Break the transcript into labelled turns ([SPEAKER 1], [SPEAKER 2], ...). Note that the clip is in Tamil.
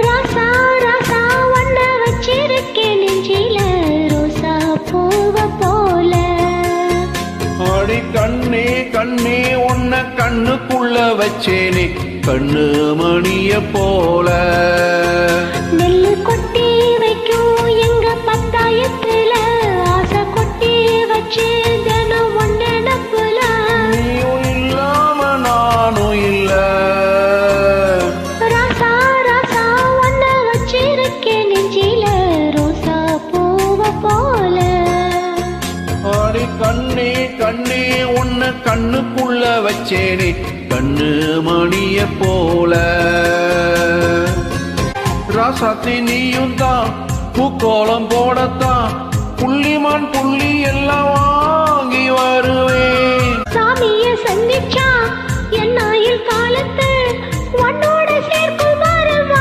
[SPEAKER 1] ராசா ராசா ஒன்ன வச்சிருக்கேன் நெஞ்சில ரோசா பூவ போல.
[SPEAKER 2] ஆடி கண்ணே கண்ணே உன்ன கண்ணுக்குள்ள வச்சேனே கண்ணு மணிய போல.
[SPEAKER 1] நெல்லு கொட்டி வைக்கும் எங்க பத்தாயத்துல ஆசை கொட்டி வச்சு தினம் ஒன்ன நப்புல.
[SPEAKER 2] நீயும் இல்லாம நானும் இல்ல.
[SPEAKER 1] ராசா ராசா ஒன்ன வச்சிருக்கேன் நெஞ்சில ரோசா பூவ போல.
[SPEAKER 2] ஆடி கண்ணே கண்ணே உன்ன கண்ணுக்குள்ள வச்சேனே கண்ணு மணிய போல. ராசாத்தி நீயும் தான் பூக்கோளம் போடத்தான் புள்ளிமான் புள்ளி எல்லாம் வாங்கி வருவேன்.
[SPEAKER 1] சாமிய சந்திச்சா